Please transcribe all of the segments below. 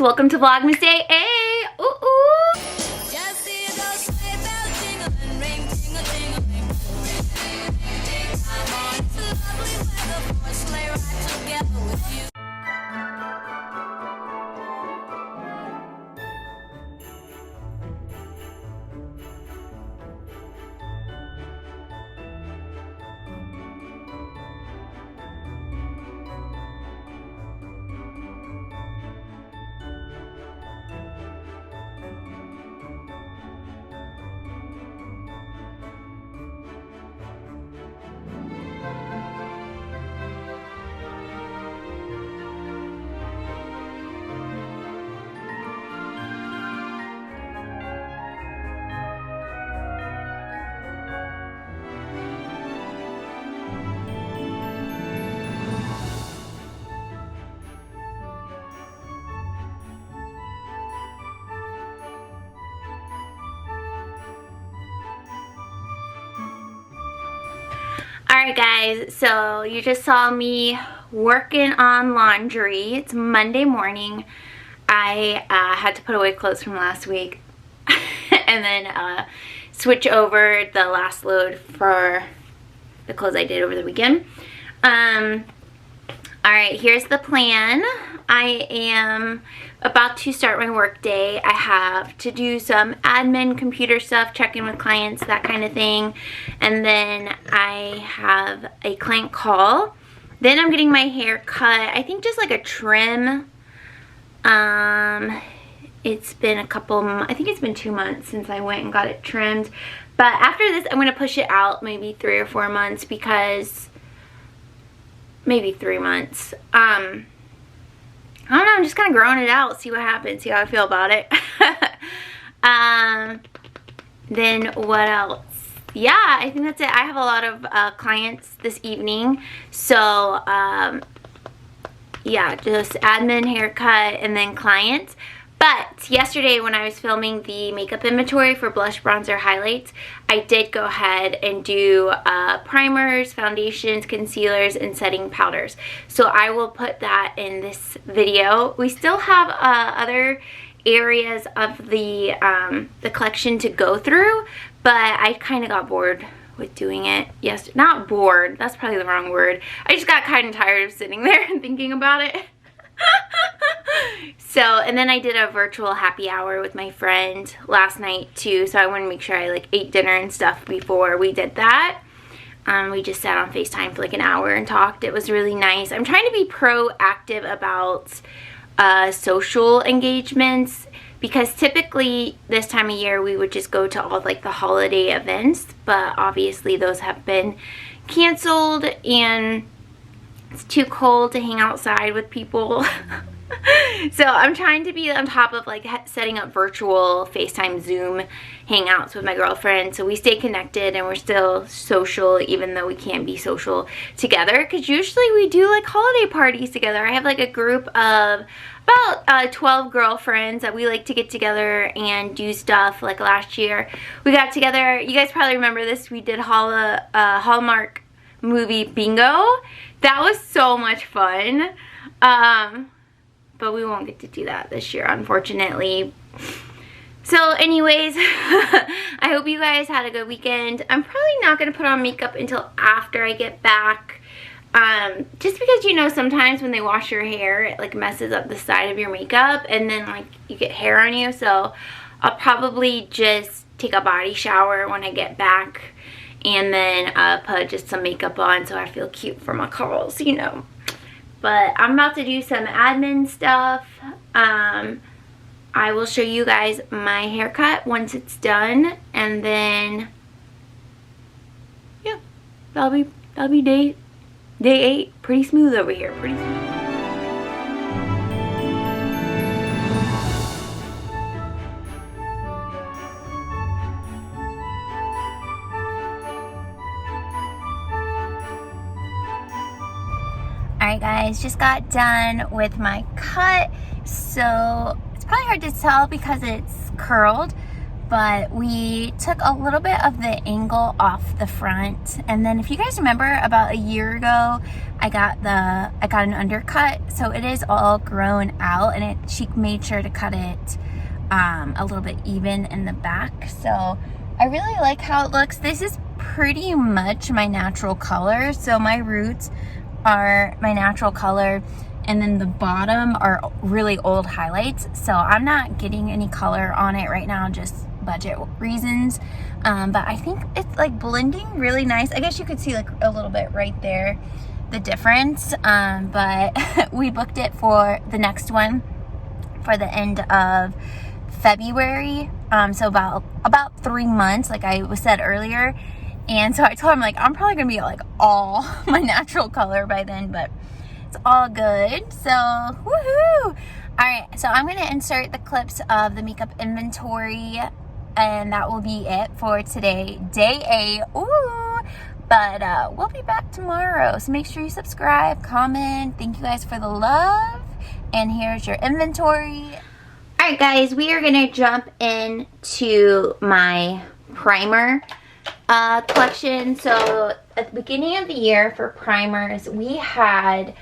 welcome to Vlogmas Day 8. Ooh, ooh. Alright guys, so you just saw me working on laundry. It's Monday morning. I had to put away clothes from last week and then switch over the last load for the clothes I did over the weekend. Alright, here's the plan. I am about to start my work day. I have to do some admin computer stuff, check in with clients, that kind of thing. And then I have a client call. Then I'm getting my hair cut. I think just like a trim. It's been I think it's been 2 months since I went and got it trimmed. But after this, I'm going to push it out maybe 3 or 4 months because maybe 3 months. I don't know, I'm just kind of growing it out, see what happens, see how I feel about it. Then what else? Yeah, I think that's it. I have a lot of clients this evening, so yeah, just admin, haircut, and then clients. But yesterday when I was filming the makeup inventory for blush, bronzer, highlights, I did go ahead and do primers, foundations, concealers, and setting powders. So I will put that in this video. We still have other areas of the collection to go through, but I kind of got bored with doing it. Yes, not bored, that's probably the wrong word. I just got kind of tired of sitting there and thinking about it. So, and then I did a virtual happy hour with my friend last night too, so I wanted to make sure I like ate dinner and stuff before we did that. We just sat on FaceTime for like an hour and talked. It was really nice. I'm trying to be proactive about social engagements, because typically this time of year we would just go to all like the holiday events, but obviously those have been canceled and it's too cold to hang outside with people. So I'm trying to be on top of like setting up virtual FaceTime Zoom hangouts with my girlfriend, so we stay connected and we're still social even though we can't be social together, because usually we do like holiday parties together. I have like a group of about 12 girlfriends that we like to get together and do stuff. Like last year we got together, you guys probably remember this, we did Hallmark movie bingo. That was so much fun. But we won't get to do that this year, unfortunately. So anyways, I hope you guys had a good weekend. I'm probably not going to put on makeup until after I get back. Just because, you know, sometimes when they wash your hair, it like messes up the side of your makeup and then like you get hair on you. So I'll probably just take a body shower when I get back and then put just some makeup on so I feel cute for my calls, you know. But I'm about to do some admin stuff. I will show you guys my haircut once it's done, and then yeah, that'll be day 8. Pretty smooth over here, pretty smooth. Alright guys, just got done with my cut, so it's probably hard to tell because it's curled, but we took a little bit of the angle off the front. And then if you guys remember, about a year ago, I got an undercut, so it is all grown out, and she made sure to cut it a little bit even in the back. So I really like how it looks. This is pretty much my natural color, so my roots are my natural color, and then the bottom are really old highlights, so I'm not getting any color on it right now, just budget reasons. But I think it's like blending really nice. I guess you could see like a little bit right there, the difference. But we booked it for the next one for the end of February, so about 3 months, like I said earlier. And so I told him, like, I'm probably gonna be like all my natural color by then, but it's all good. So woohoo! All right, so I'm gonna insert the clips of the makeup inventory, and that will be it for today, day 8. Ooh! But we'll be back tomorrow, so make sure you subscribe, comment. Thank you guys for the love, and here's your inventory. All right, guys, we are gonna jump into my primer collection. So at the beginning of the year for primers, we had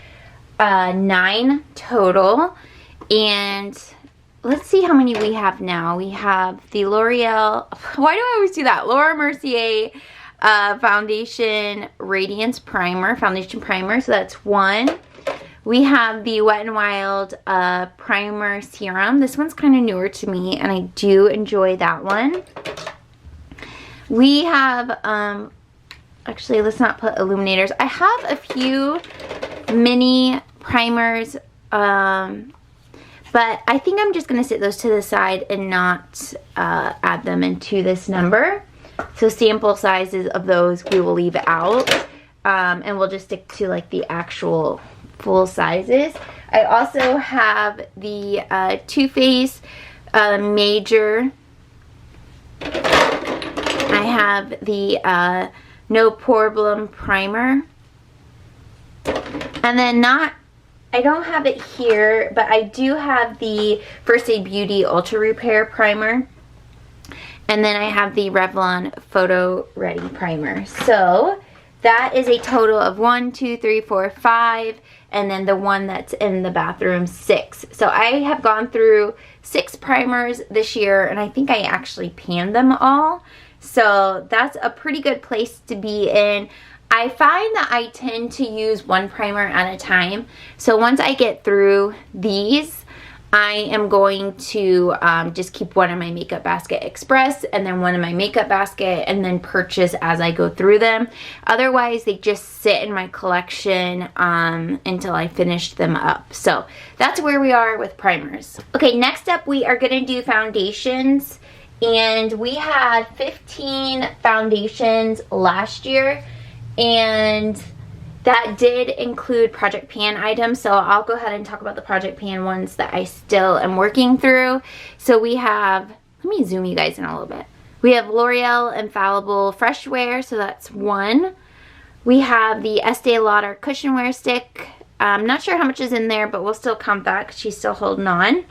9 total, and let's see how many we have now. We have the L'Oreal, why do I always do that? Laura Mercier Foundation Radiance Primer, Foundation Primer, so that's 1. We have the Wet n Wild Primer Serum. This one's kind of newer to me, and I do enjoy that one. We have, actually, let's not put illuminators. I have a few mini primers, but I think I'm just going to set those to the side and not add them into this number. So sample sizes of those we will leave out, and we'll just stick to like the actual full sizes. I also have the Too Faced Major. I have the No Problem Primer. And then I don't have it here, but I do have the First Aid Beauty Ultra Repair Primer. And then I have the Revlon Photo Ready Primer. So that is a total of 1, 2, 3, 4, 5, and then the one that's in the bathroom, 6. So I have gone through 6 primers this year, and I think I actually panned them all. So that's a pretty good place to be in. I find that I tend to use 1 primer at a time. So once I get through these, I am going to just keep one in my makeup basket express, and then one in my makeup basket, and then purchase as I go through them. Otherwise, they just sit in my collection until I finish them up. So that's where we are with primers. Okay, next up we are going to do foundations. And we had 15 foundations last year, and that did include Project Pan items, so I'll go ahead and talk about the Project Pan ones that I still am working through. So we have, let me zoom you guys in a little bit. We have L'Oreal Infallible Fresh Wear, so that's 1. We have the Estee Lauder Cushion Wear Stick. I'm not sure how much is in there, but we'll still count that because she's still holding on.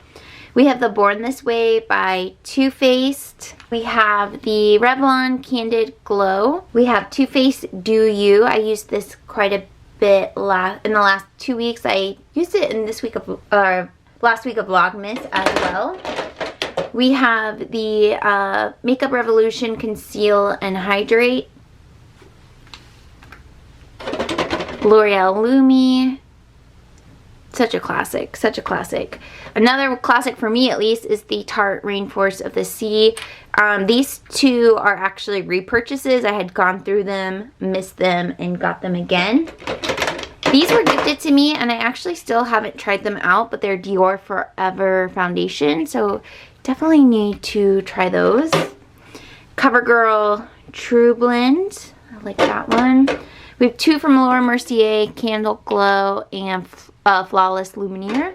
We have the Born This Way by Too Faced. We have the Revlon Candid Glow. We have Too Faced Do You. I used this quite a bit in the last 2 weeks. I used it in this week of last week of Vlogmas as well. We have the Makeup Revolution Conceal and Hydrate. L'Oreal Lumi. Such a classic, such a classic. Another classic for me, at least, is the Tarte Rainforest of the Sea. These 2 are actually repurchases. I had gone through them, missed them, and got them again. These were gifted to me, and I actually still haven't tried them out, but they're Dior Forever Foundation, so definitely need to try those. CoverGirl True Blend. I like that one. We have 2 from Laura Mercier, Candle Glow, and Flawless Lumiere.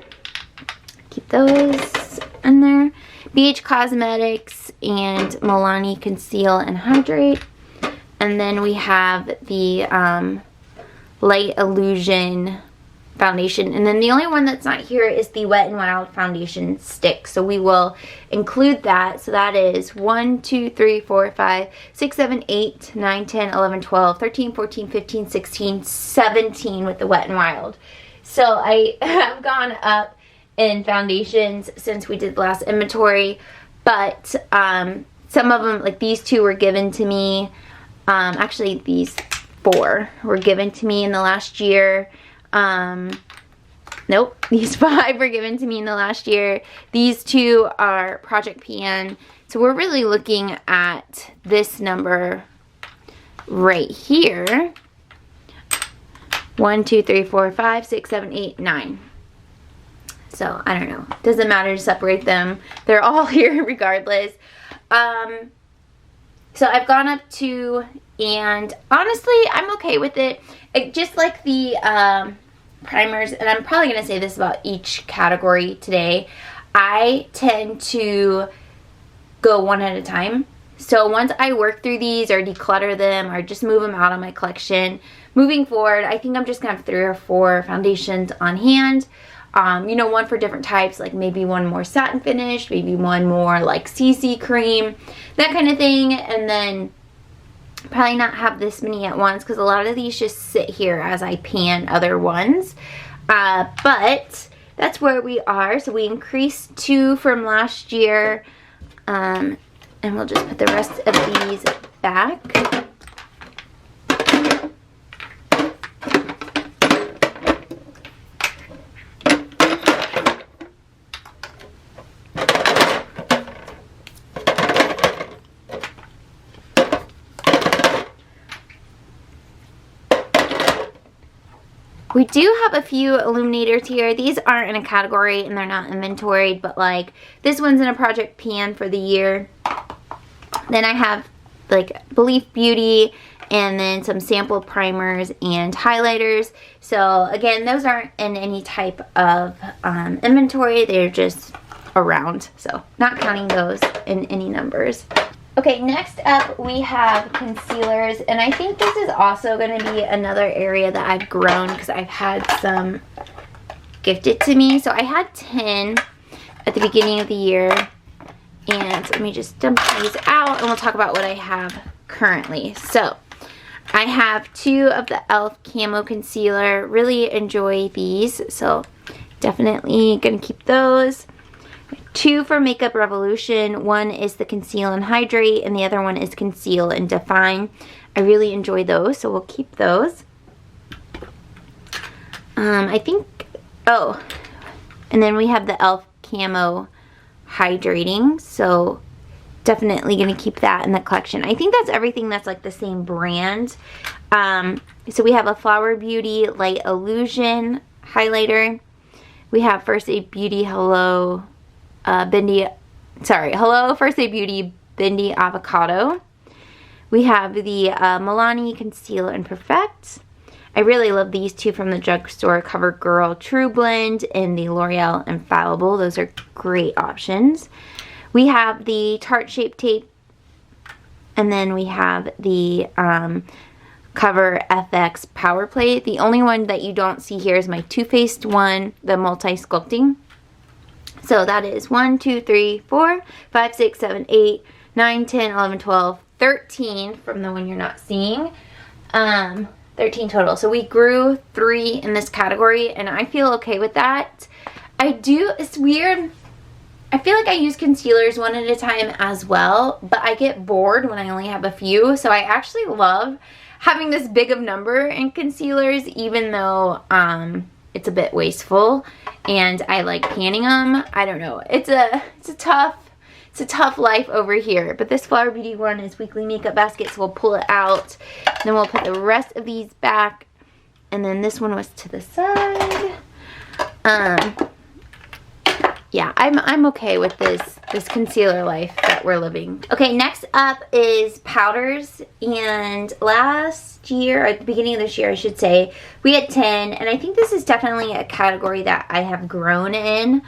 Keep those in there. BH Cosmetics and Milani Conceal and Hydrate. And then we have the Light Illusion foundation. And then the only one that's not here is the Wet n Wild foundation stick. So we will include that. So that is 1, 2, 3, 4, 5, 6, 7, 8, 9, 10, 11, 12, 13, 14, 15, 16, 17 with the Wet n Wild. So I have gone up in foundations since we did the last inventory, but some of them, like these 2 were given to me. Actually, these 4 were given to me in the last year. Nope, these 5 were given to me in the last year. These 2 are Project PN. So we're really looking at this number right here. 1, 2, 3, 4, 5, 6, 7, 8, 9. So I don't know. Doesn't matter to separate them. They're all here regardless. So I've gone up 2, and honestly, I'm okay with it. Just like the primers, and I'm probably going to say this about each category today, I tend to go one at a time. So once I work through these or declutter them or just move them out of my collection, moving forward, I think I'm just going to have 3 or 4 foundations on hand. You know, one for different types, like maybe one more satin finish, maybe one more like CC cream, that kind of thing. And then probably not have this many at once because a lot of these just sit here as I pan other ones. But that's where we are. So we increased 2 from last year. And we'll just put the rest of these back. We do have a few illuminators here. These aren't in a category and they're not inventoried, but like this one's in a Project Pan for the year. Then I have like Belief Beauty and then some sample primers and highlighters. So again, those aren't in any type of inventory. They're just around. So not counting those in any numbers. Okay, next up we have concealers, and I think this is also going to be another area that I've grown because I've had some gifted to me. So I had 10 at the beginning of the year, and let me just dump these out and we'll talk about what I have currently. So I have 2 of the e.l.f. Camo Concealer. Really enjoy these, so definitely going to keep those. 2 for Makeup Revolution. One is the Conceal and Hydrate, and the other one is Conceal and Define. I really enjoy those, so we'll keep those. I think, oh, and then we have the e.l.f. Camo Hydrating, so definitely going to keep that in the collection. I think that's everything that's like the same brand. So we have a Flower Beauty Light Illusion highlighter. We have First Aid Beauty Hello First Aid Beauty Bendy Avocado. We have the Milani Conceal and Perfect. I really love these 2 from the drugstore, CoverGirl True Blend and the L'Oreal Infallible. Those are great options. We have the Tarte Shape Tape, and then we have the Cover FX Power Plate. The only one that you don't see here is my Too Faced one, the Multi-Sculpting. So that is 1, 2, 3, 4, 5, 6, 7, 8, 9, 10, 11, 12, 13 from the one you're not seeing. 13 total. So we grew 3 in this category, and I feel okay with that. It's weird. I feel like I use concealers one at a time as well, but I get bored when I only have a few. So I actually love having this big of number in concealers, even though it's a bit wasteful and I like panning them. I don't know. It's a tough life over here. But this Flower Beauty one is Weekly Makeup Basket, so we'll pull it out. Then we'll put the rest of these back. And then this one was to the side. Yeah, I'm okay with this concealer life that we're living. Okay, next up is powders. And last year, or at the beginning of this year I should say, we had 10, and I think this is definitely a category that I have grown in.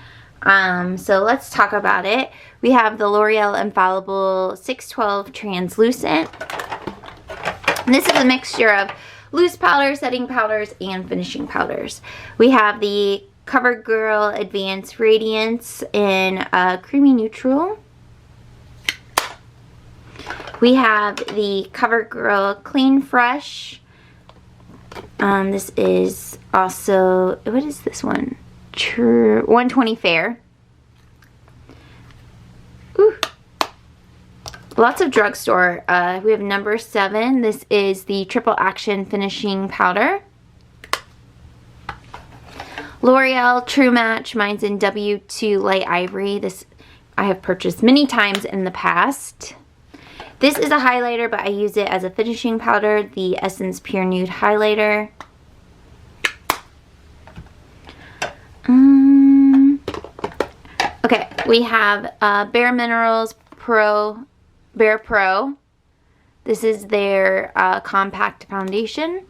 So let's talk about it. We have the L'Oreal Infallible 612 Translucent. And this is a mixture of loose powder, setting powders, and finishing powders. We have the CoverGirl Advanced Radiance in Creamy Neutral. We have the CoverGirl Clean Fresh. This is also, what is this one? 120 Fair. Ooh. Lots of drugstore. We have number 7. This is the Triple Action Finishing Powder. L'Oreal True Match. Mine's in W2 Light Ivory. This I have purchased many times in the past. This is a highlighter, but I use it as a finishing powder. The Essence Pure Nude Highlighter. Okay, we have Bare Minerals Bare Pro. This is their compact foundation.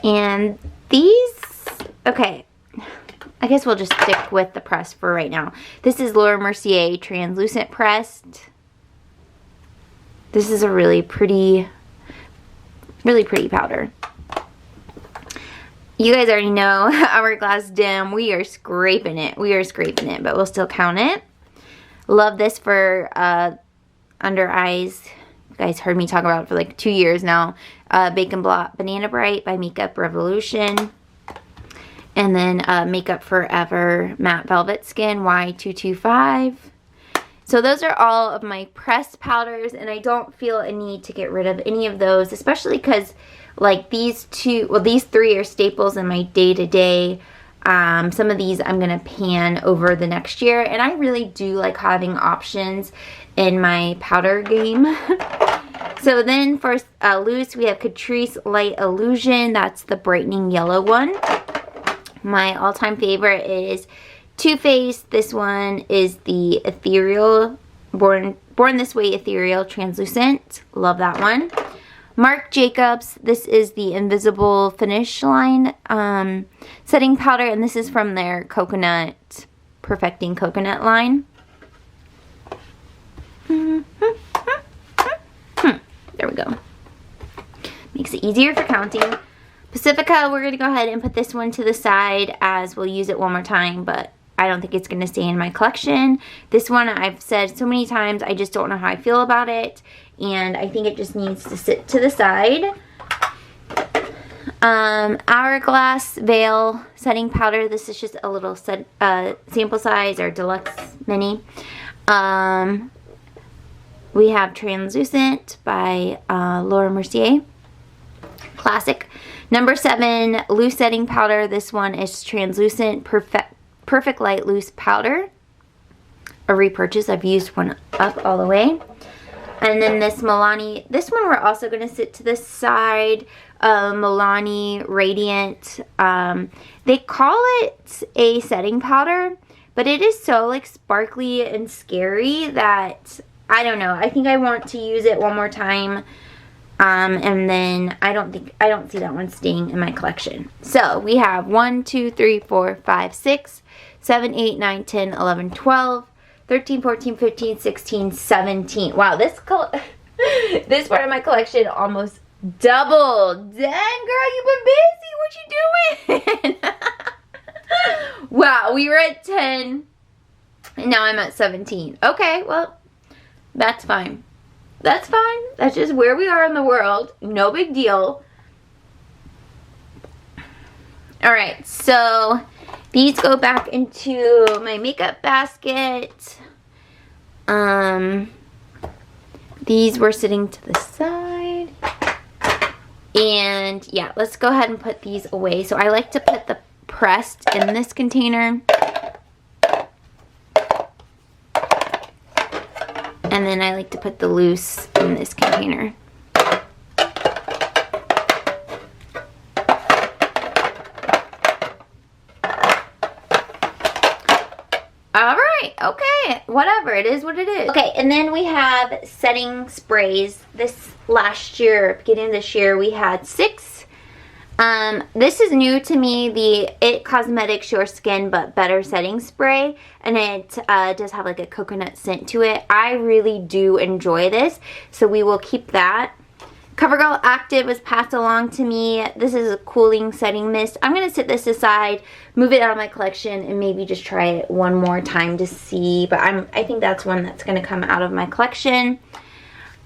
And these, okay, I guess we'll just stick with the press for right now. This is Laura Mercier Translucent Pressed. This is a really pretty powder. You guys already know Hourglass Dim. We are scraping it. But we'll still count it. Love this for under eyes. You guys heard me talk about it for like 2 years now. Bacon Blot Banana Bright by Makeup Revolution. And then Makeup Forever Matte Velvet Skin Y225. So those are all of my pressed powders, and I don't feel a need to get rid of any of those, especially because like these 3 are staples in my day-to-day. Some of these I'm going to pan over the next year, and I really do like having options in my powder game. So then for loose, we have Catrice Light Illusion. That's the brightening yellow one. My all-time favorite is Too Faced. This one is the Ethereal, Born This Way Ethereal Translucent. Love that one. Marc Jacobs. This is the Invisible Finish Line setting powder, and this is from their Coconut, Perfecting Coconut line. There we go. Makes it easier for counting. Pacifica, we're going to go ahead and put this one to the side as we'll use it one more time, but I don't think it's going to stay in my collection. This one I've said so many times, I just don't know how I feel about it, and I think it just needs to sit to the side. Hourglass Veil Setting Powder. This is just a little sample size or deluxe mini. We have Translucent by Laura Mercier. Classic. Number 7, Loose Setting Powder. This one is Translucent Perfect Light Loose Powder. A repurchase. I've used one up all the way. And then this Milani. This one we're also going to sit to the side. Milani Radiant. They call it a setting powder, but it is so like sparkly and scary that I don't know. I think I want to use it one more time. And then I don't see that one staying in my collection. So we have 1, 2, 3, 4, 5, 6, 7, 8, 9, 10, 11, 12, 13, 14, 15, 16, 17. Wow, this part of my collection almost doubled. Dang, girl, you've been busy. What you doing? Wow, we were at 10, and now I'm at 17. Okay, well, that's fine. That's fine. That's just where we are in the world. No big deal. Alright, so these go back into my makeup basket. These were sitting to the side. And yeah, let's go ahead and put these away. So I like to put the pressed in this container. And then I like to put the loose in this container. Alright, okay, whatever, it is what it is. Okay, and then we have setting sprays. This last year, beginning of this year, we had 6 This is new to me, the It Cosmetics Your Skin But Better Setting Spray, and it does have like a coconut scent to it. I really do enjoy this, so we will keep that. CoverGirl Active was passed along to me. This is a cooling setting mist. I'm going to set this aside, move it out of my collection, and maybe just try it one more time to see, but I think that's one that's going to come out of my collection.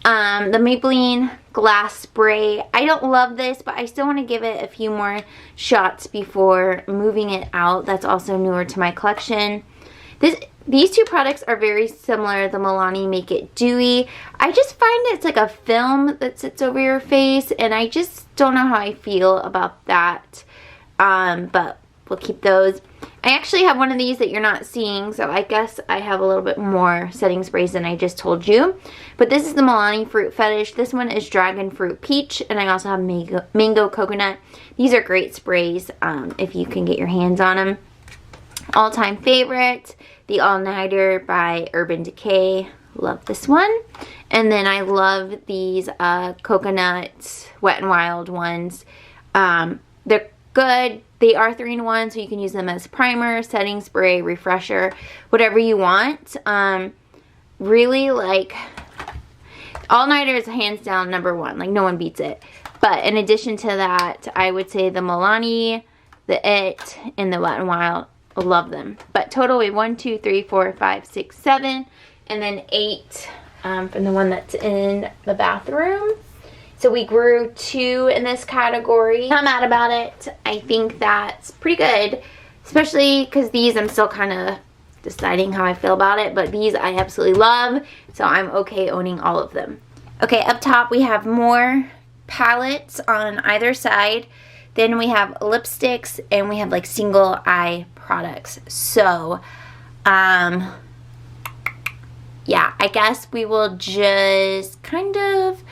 The Maybelline Glass Spray. I don't love this, but I still want to give it a few more shots before moving it out. That's also newer to my collection. These two products are very similar. The Milani Make It Dewy. I just find it's like a film that sits over your face, and I just don't know how I feel about that. But we'll keep those. I actually have one of these that you're not seeing, so I guess I have a little bit more setting sprays than I just told you. But this is the Milani Fruit Fetish. This one is Dragon Fruit Peach, and I also have Mango Coconut. These are great sprays if you can get your hands on them. All-time favorite, the All Nighter by Urban Decay. Love this one. And then I love these coconut Wet n Wild ones. They're good. They are 3-in-1, so you can use them as primer, setting spray, refresher, whatever you want. Really, like, All Nighter is hands down #1. Like, no one beats it. But in addition to that, I would say the Milani, the It, and the Wet n Wild. I love them. But total we have 1, 2, 3, 4, 5, 6, 7, and then 8 from the one that's in the bathroom. So we grew 2 in this category. I'm mad about it. I think that's pretty good, especially because these I'm still kind of deciding how I feel about it, but these I absolutely love, so I'm okay owning all of them. Okay, up top we have more palettes on either side. Then we have lipsticks, and we have like single eye products. So, yeah, I guess we will just kind of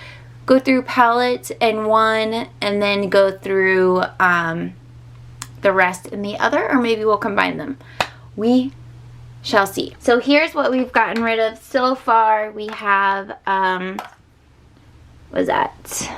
go through palettes in one and then go through the rest in the other, or maybe we'll combine them. We shall see. So here's what we've gotten rid of so far. We have, what is that?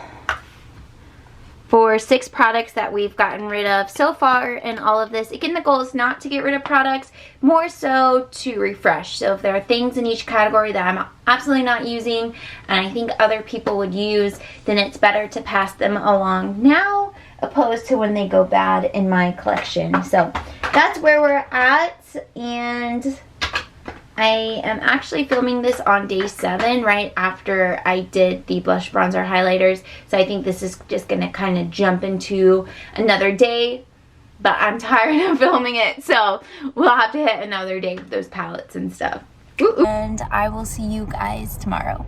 6 products that we've gotten rid of so far in all of this. Again, the goal is not to get rid of products, more so to refresh. So if there are things in each category that I'm absolutely not using and I think other people would use, then it's better to pass them along now opposed to when they go bad in my collection. So that's where we're at, and I am actually filming this on day 7 right after I did the blush bronzer highlighters, so I think this is just going to kind of jump into another day, but I'm tired of filming it, so we'll have to hit another day with those palettes and stuff. And I will see you guys tomorrow.